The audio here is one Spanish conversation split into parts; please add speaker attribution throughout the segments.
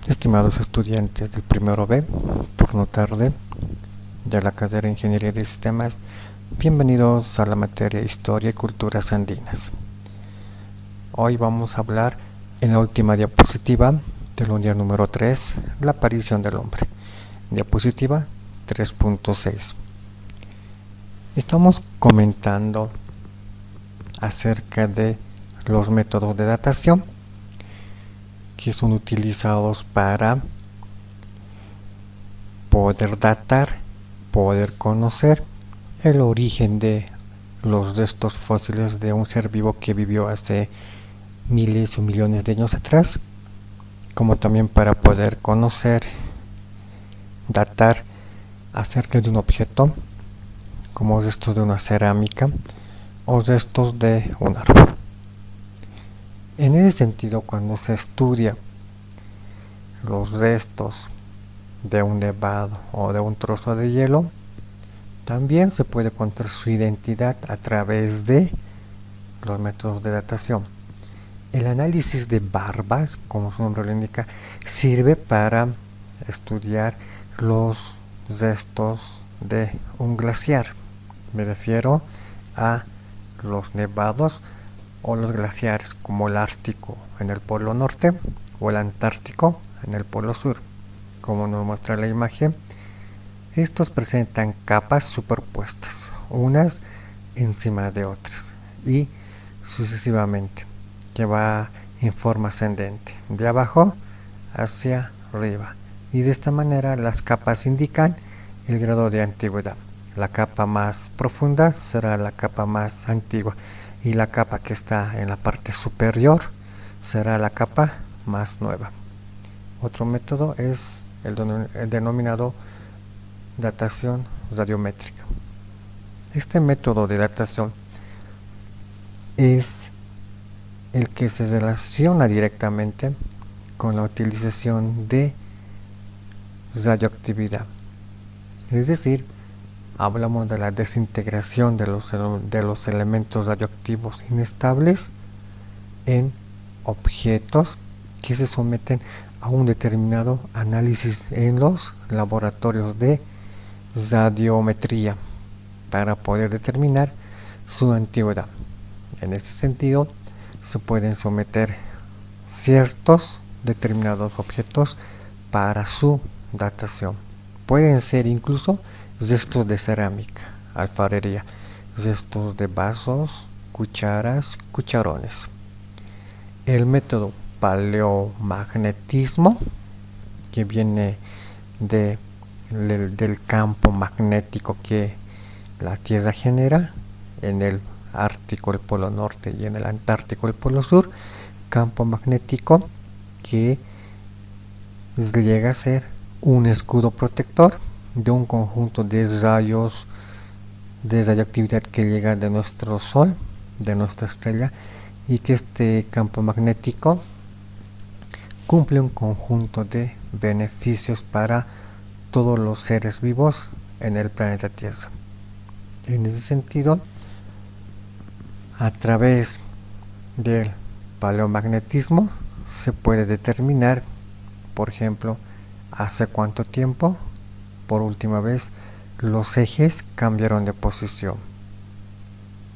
Speaker 1: Estimados estudiantes del primero B, turno tarde de la carrera de Ingeniería de Sistemas, bienvenidos a la materia Historia y Culturas Andinas. Hoy vamos a hablar en la última diapositiva del unidad número 3, la aparición del hombre. Diapositiva 3.6. Estamos comentando acerca de los métodos de datación que son utilizados para poder datar, poder conocer el origen de los restos fósiles de un ser vivo que vivió hace miles o millones de años atrás, como también para poder conocer, datar acerca de un objeto, como restos de una cerámica o restos de un árbol. En ese sentido, cuando se estudia los restos de un nevado o de un trozo de hielo, también se puede contar su identidad a través de los métodos de datación. El análisis de barbas, como su nombre lo indica, sirve para estudiar los restos de un glaciar. Me refiero a los nevados o los glaciares como el Ártico en el Polo Norte o el Antártico en el Polo Sur. Como nos muestra la imagen, estos presentan capas superpuestas, unas encima de otras, y sucesivamente, que va en forma ascendente, de abajo hacia arriba. Y de esta manera las capas indican el grado de antigüedad. La capa más profunda será la capa más antigua, y la capa que está en la parte superior será la capa más nueva. Otro método es el denominado datación radiométrica. Este método de datación es el que se relaciona directamente con la utilización de radioactividad. Es decir, hablamos de la desintegración de los elementos radioactivos inestables en objetos que se someten a un determinado análisis en los laboratorios de radiometría para poder determinar su antigüedad. En este sentido, se pueden someter ciertos determinados objetos para su datación. Pueden ser incluso restos de cerámica, alfarería, restos de vasos, cucharas, cucharones. El método paleomagnetismo, que viene del campo magnético que la Tierra genera en el Ártico, el Polo Norte, y en el Antártico, el Polo Sur, campo magnético que llega a ser un escudo protector de un conjunto de rayos de radioactividad que llega de nuestro Sol, de nuestra estrella, y que este campo magnético cumple un conjunto de beneficios para todos los seres vivos en el planeta Tierra. En ese sentido, a través del paleomagnetismo se puede determinar, por ejemplo, hace cuánto tiempo por última vez los ejes cambiaron de posición.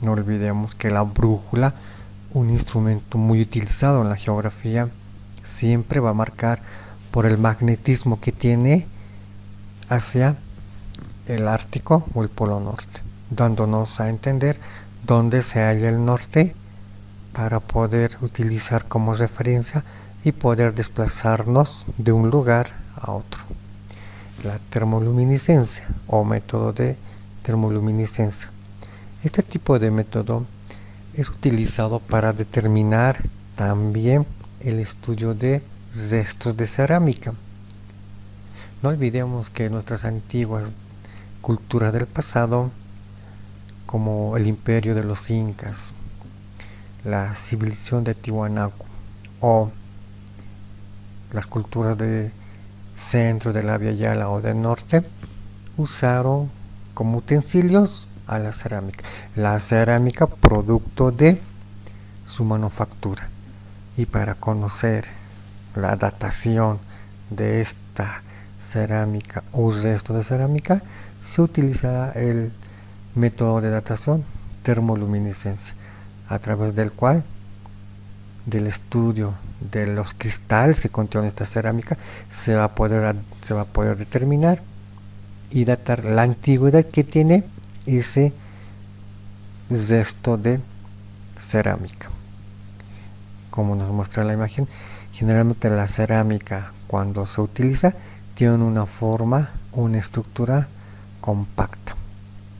Speaker 1: No olvidemos que la brújula, un instrumento muy utilizado en la geografía, siempre va a marcar por el magnetismo que tiene hacia el Ártico o el Polo Norte, dándonos a entender dónde se halla el norte para poder utilizar como referencia y poder desplazarnos de un lugar a otro. La termoluminiscencia o método de termoluminiscencia. Este tipo de método es utilizado para determinar también el estudio de restos de cerámica. No olvidemos que nuestras antiguas culturas del pasado, como el imperio de los incas, la civilización de Tiwanaku o las culturas de centro de la Via Yala o del norte, usaron como utensilios a la cerámica. La cerámica producto de su manufactura. Y para conocer la datación de esta cerámica o resto de cerámica, se utiliza el método de datación termoluminiscencia, a través del cual, del estudio de los cristales que contienen esta cerámica, se va a poder determinar y datar la antigüedad que tiene ese resto de cerámica. Como nos muestra la imagen, generalmente la cerámica, cuando se utiliza, tiene una forma, una estructura compacta,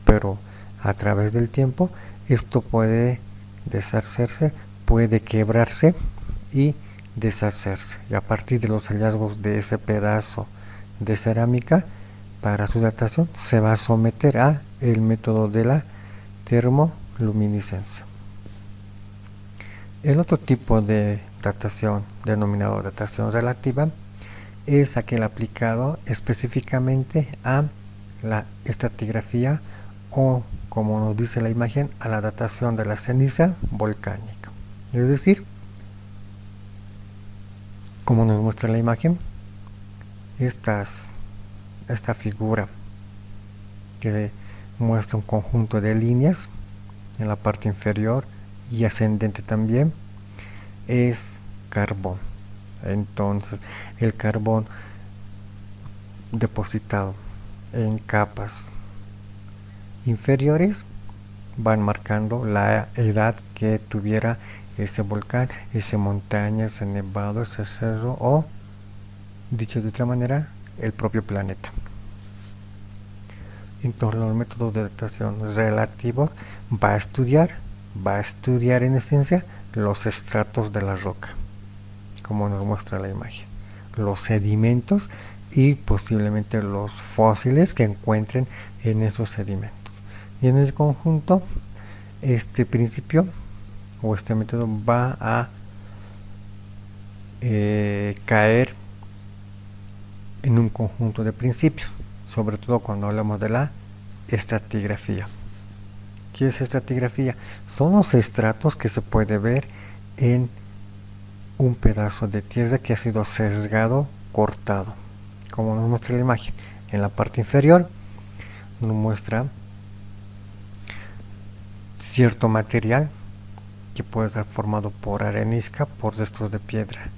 Speaker 1: pero a través del tiempo esto puede deshacerse, puede quebrarse y deshacerse, y a partir de los hallazgos de ese pedazo de cerámica, para su datación se va a someter a el método de la termoluminiscencia. El otro tipo de datación, denominado datación relativa, es aquel aplicado específicamente a la estratigrafía o, como nos dice la imagen, a la datación de la ceniza volcánica. Es decir, como nos muestra la imagen, esta figura que muestra un conjunto de líneas en la parte inferior y ascendente también, es carbón. Entonces, el carbón depositado en capas inferiores van marcando la edad que tuviera ese volcán, esa montaña, ese nevado, ese cerro, o, dicho de otra manera, el propio planeta. Entonces, los métodos de datación relativos va a estudiar en esencia los estratos de la roca, como nos muestra la imagen, los sedimentos y posiblemente los fósiles que encuentren en esos sedimentos. Y en ese conjunto, este principio o este método va a caer en un conjunto de principios, sobre todo cuando hablamos de la estratigrafía. ¿Qué es estratigrafía? Son los estratos que se puede ver en un pedazo de tierra que ha sido sesgado, cortado, como nos muestra la imagen. En la parte inferior nos muestra cierto material que puede estar formado por arenisca, por restos de piedra,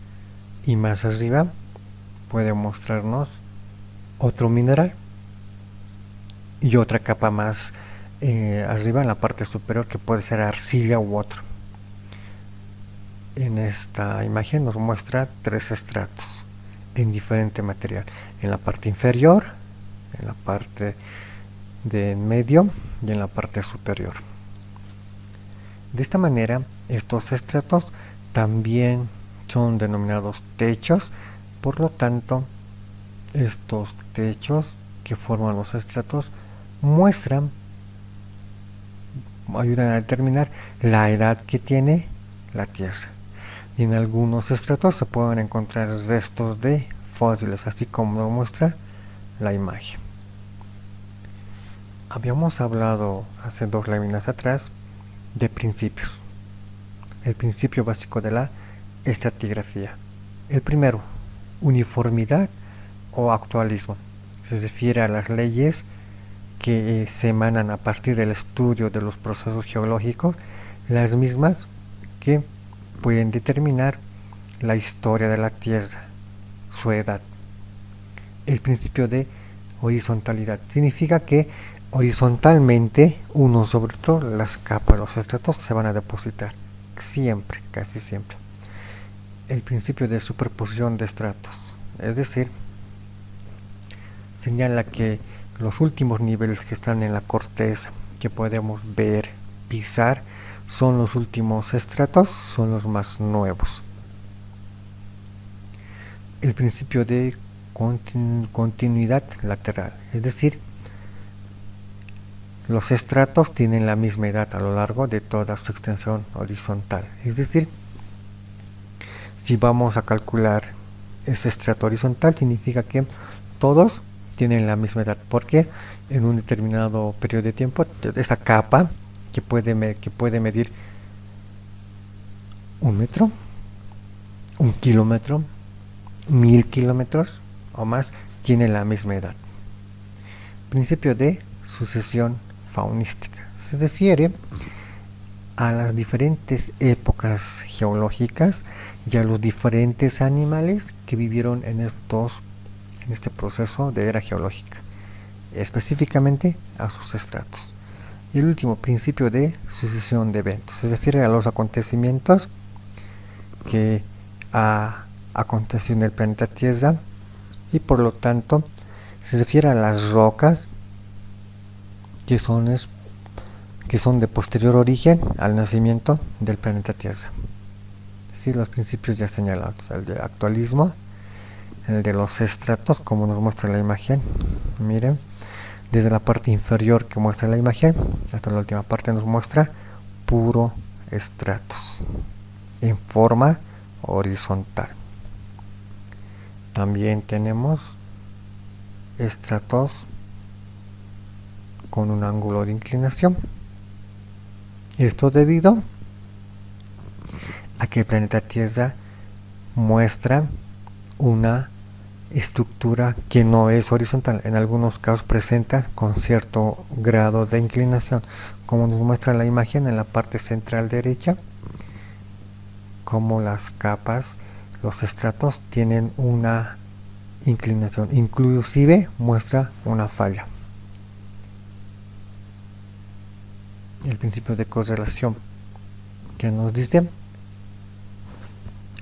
Speaker 1: y más arriba puede mostrarnos otro mineral y otra capa más arriba en la parte superior que puede ser arcilla u otro. En esta imagen nos muestra tres estratos en diferente material: en la parte inferior, en la parte de en medio y en la parte superior. De esta manera, estos estratos también son denominados techos. Por lo tanto, estos techos que forman los estratos ayudan a determinar la edad que tiene la Tierra. Y en algunos estratos se pueden encontrar restos de fósiles, así como lo muestra la imagen. Habíamos hablado hace 2 láminas atrás de principios. El principio básico de la estratigrafía. El primero, uniformidad o actualismo. Se refiere a las leyes que se emanan a partir del estudio de los procesos geológicos, las mismas que pueden determinar la historia de la Tierra, su edad. El principio de horizontalidad significa que horizontalmente, uno sobre otro, las capas, los estratos se van a depositar siempre, casi siempre. El principio de superposición de estratos, es decir, señala que los últimos niveles que están en la corteza, que podemos ver, pisar, son los últimos estratos, son los más nuevos. El principio de continuidad lateral, es decir, los estratos tienen la misma edad a lo largo de toda su extensión horizontal. Es decir, si vamos a calcular ese estrato horizontal, significa que todos tienen la misma edad, porque en un determinado periodo de tiempo, esa capa que puede medir 1 metro, 1 kilómetro, 1000 kilómetros, o más tiene la misma edad. Principio de sucesión faunística. Se refiere a las diferentes épocas geológicas y a los diferentes animales que vivieron en este proceso de era geológica, específicamente a sus estratos. Y el último, principio de sucesión de eventos. Se refiere a los acontecimientos que ha acontecido en el planeta Tierra y por lo tanto se refiere a las rocas que son de posterior origen al nacimiento del planeta Tierra. Sí, los principios ya señalados, el de actualismo, el de los estratos, como nos muestra la imagen. Miren, desde la parte inferior que muestra la imagen hasta la última parte nos muestra puro estratos en forma horizontal. También tenemos estratos con un ángulo de inclinación. Esto debido a que el planeta Tierra muestra una estructura que no es horizontal, en algunos casos presenta con cierto grado de inclinación, como nos muestra la imagen en la parte central derecha, como las capas, los estratos tienen una inclinación, inclusive muestra una falla. El principio de correlación que nos dice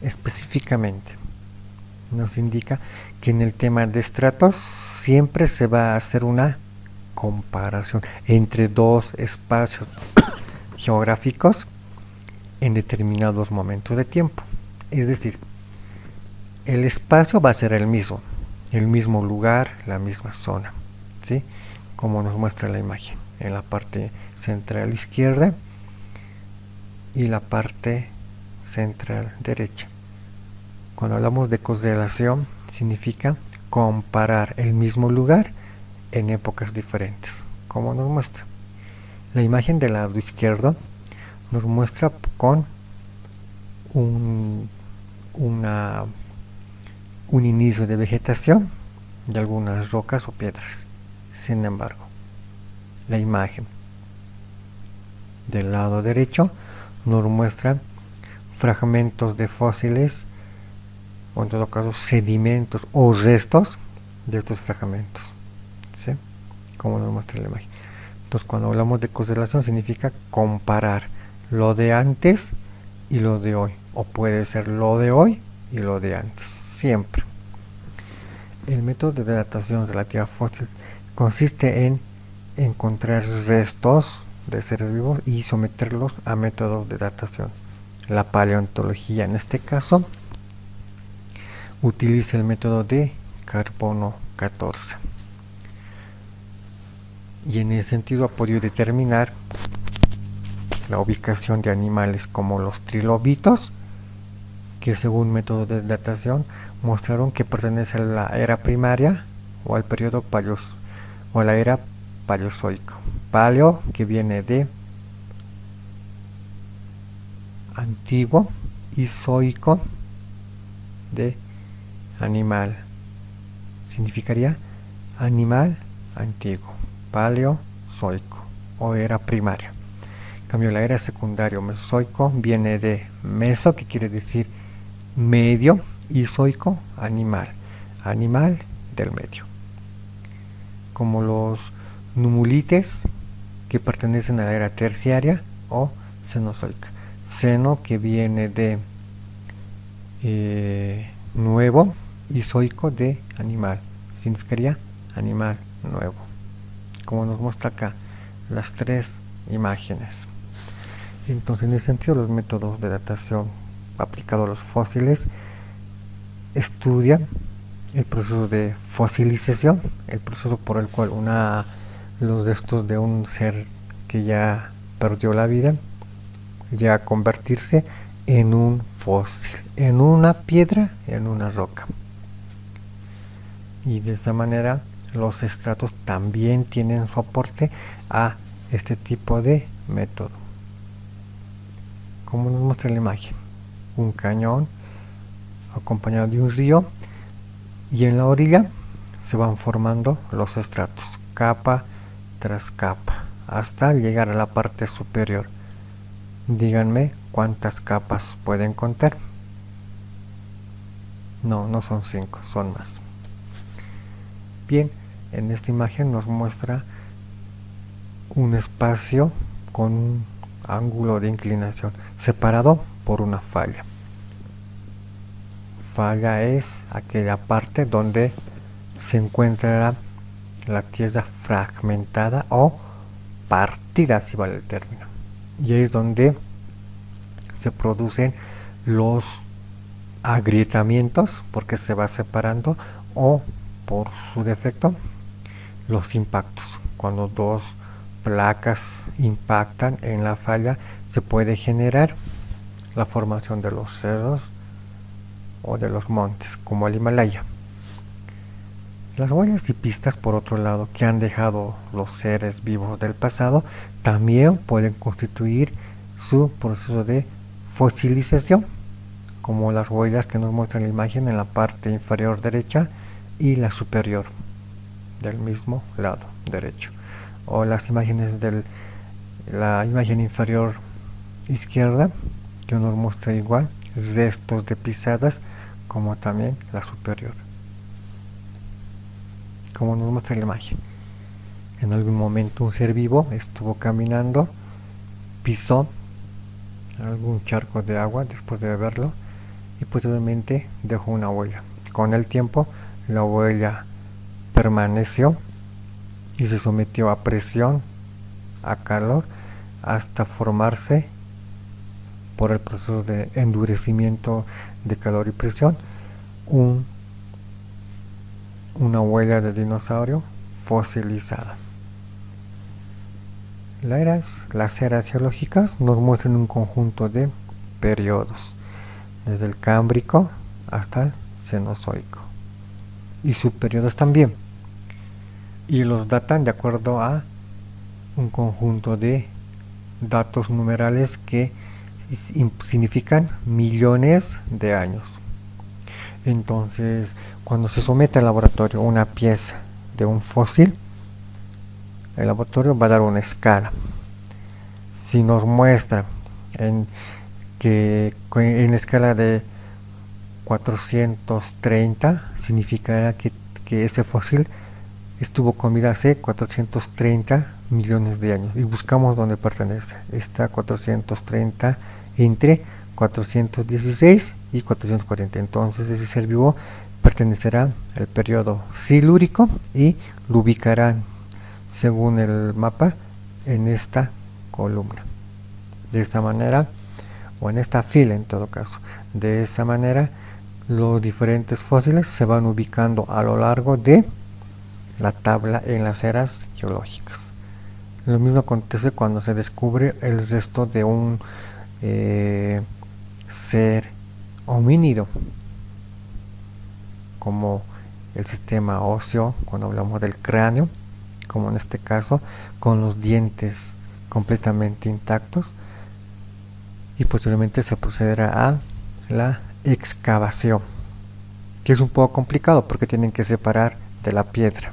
Speaker 1: específicamente, nos indica que en el tema de estratos siempre se va a hacer una comparación entre dos espacios geográficos en determinados momentos de tiempo. Es decir, el espacio va a ser el mismo lugar, la misma zona, ¿sí? Como nos muestra la imagen en la parte central izquierda y la parte central derecha. Cuando hablamos de correlación, significa comparar el mismo lugar en épocas diferentes, como nos muestra. La imagen del lado izquierdo nos muestra con un inicio de vegetación de algunas rocas o piedras. Sin embargo, la imagen del lado derecho nos muestra fragmentos de fósiles, o en todo caso sedimentos o restos de estos fragmentos, ¿sí? Como nos muestra la imagen. Entonces, cuando hablamos de correlación, significa comparar lo de antes y lo de hoy, o puede ser lo de hoy y lo de antes, siempre. El método de datación relativa fósil consiste en encontrar restos de seres vivos y someterlos a métodos de datación. La paleontología, en este caso, utiliza el método de carbono 14 y en ese sentido ha podido determinar la ubicación de animales como los trilobitos, que según método de datación mostraron que pertenece a la era primaria o al periodo o a la era paleozoico. Paleo, que viene de antiguo, y zoico, de animal, significaría animal antiguo, paleozoico o era primaria. En cambio, la era secundaria o mesozoico viene de meso, que quiere decir medio, y zoico, animal del medio, como los numulites, que pertenecen a la era terciaria o cenozoica. Ceno, que viene de nuevo, y zoico, de animal, significaría animal nuevo, como nos muestra acá las tres imágenes. Entonces, en ese sentido, los métodos de datación aplicados a los fósiles estudian el proceso de fosilización, el proceso por el cual los restos de un ser que ya perdió la vida llega a convertirse en un fósil, en una piedra, en una roca. Y de esta manera los estratos también tienen su aporte a este tipo de método. Como nos muestra la imagen, un cañón acompañado de un río y en la orilla se van formando los estratos, capa tras capa, hasta llegar a la parte superior. Díganme cuántas capas pueden contar. No son 5, son más. Bien, en esta imagen nos muestra un espacio con un ángulo de inclinación separado por una falla. Falla es aquella parte donde se encuentra la tierra fragmentada o partida, si vale el término, y es donde se producen los agrietamientos, porque se va separando, o por su defecto los impactos. Cuando dos placas impactan en la falla, se puede generar la formación de los cerros o de los montes, como el Himalaya. Las huellas y pistas, por otro lado, que han dejado los seres vivos del pasado, también pueden constituir su proceso de fosilización, como las huellas que nos muestra la imagen en la parte inferior derecha y la superior del mismo lado derecho, o las imágenes de la imagen inferior izquierda, que nos muestra igual restos de pisadas, como también la superior, como nos muestra la imagen. En algún momento un ser vivo estuvo caminando, pisó algún charco de agua después de beberlo y posteriormente dejó una huella. Con el tiempo la huella permaneció y se sometió a presión, a calor, hasta formarse, por el proceso de endurecimiento de calor y presión, una huella de dinosaurio fosilizada. Las eras geológicas nos muestran un conjunto de periodos, desde el Cámbrico hasta el Cenozoico, y subperiodos también, y los datan de acuerdo a un conjunto de datos numerales que significan millones de años. Entonces, cuando se somete al laboratorio una pieza de un fósil, el laboratorio va a dar una escala. Si nos muestra que en escala de 430, significará que ese fósil estuvo con vida hace 430 millones de años, y buscamos dónde pertenece. Está 430 entre 416 y 440. Entonces ese ser vivo pertenecerá al periodo silúrico y lo ubicarán, según el mapa, en esta columna. De esta manera, o en esta fila en todo caso, de esa manera los diferentes fósiles se van ubicando a lo largo de la tabla en las eras geológicas. Lo mismo acontece cuando se descubre el resto de un ser homínido, como el sistema óseo, cuando hablamos del cráneo, como en este caso, con los dientes completamente intactos, y posteriormente se procederá a la excavación, que es un poco complicado porque tienen que separar de la piedra.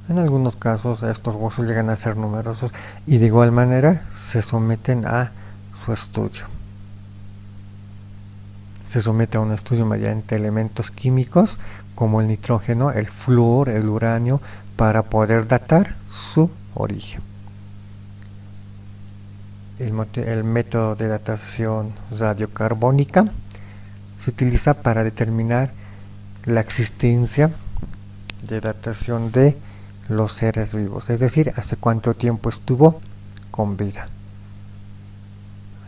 Speaker 1: En algunos casos estos huesos llegan a ser numerosos y de igual manera se someten a su estudio. Se somete a un estudio mediante elementos químicos como el nitrógeno, el flúor, el uranio, para poder datar su origen. El método de datación radiocarbónica se utiliza para determinar la existencia de datación de los seres vivos, es decir, hace cuánto tiempo estuvo con vida.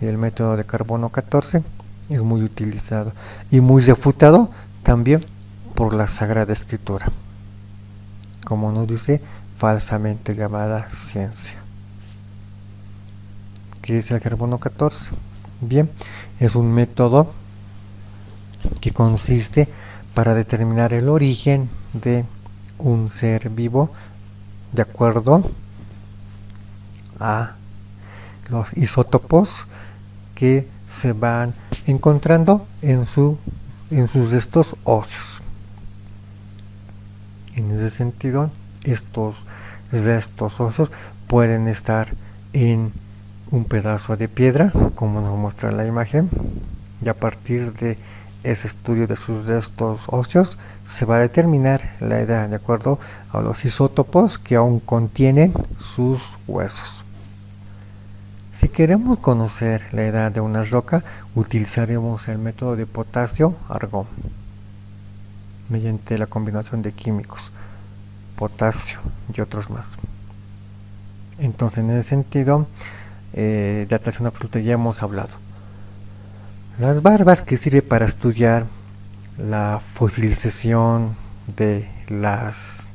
Speaker 1: Y el método de carbono 14 es muy utilizado y muy refutado también por la Sagrada Escritura, como nos dice, falsamente llamada ciencia. ¿Qué es el carbono 14? Bien, es un método que consiste para determinar el origen de un ser vivo de acuerdo a los isótopos que se van encontrando en su en sus restos óseos. En ese sentido, estos restos óseos pueden estar en un pedazo de piedra, como nos muestra la imagen, y a partir de ese estudio de sus restos óseos se va a determinar la edad de acuerdo a los isótopos que aún contienen sus huesos. Si queremos conocer la edad de una roca, utilizaremos el método de potasio-argón mediante la combinación de químicos, potasio y otros más. Entonces, en ese sentido, datación absoluta ya hemos hablado. Las barbas, que sirve para estudiar la fosilización de las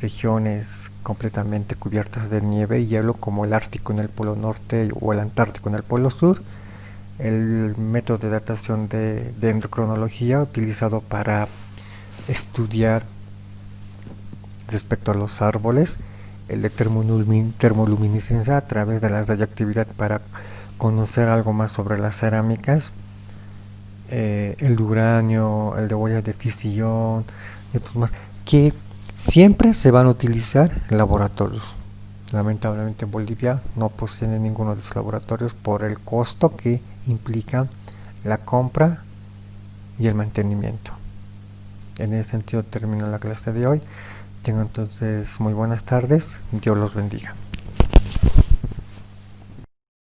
Speaker 1: regiones completamente cubiertas de nieve y hielo, como el Ártico en el Polo Norte o el Antártico en el Polo Sur. El método de datación de dendrocronología, utilizado para estudiar respecto a los árboles. El de termoluminiscencia, a través de la radioactividad, para conocer algo más sobre las cerámicas. El de uranio, el de huellas de fisión y otros más, que siempre se van a utilizar en laboratorios. Lamentablemente en Bolivia no poseen ninguno de esos laboratorios por el costo que implica la compra y el mantenimiento. En ese sentido termino la clase de hoy. Tengan entonces muy buenas tardes. Dios los bendiga.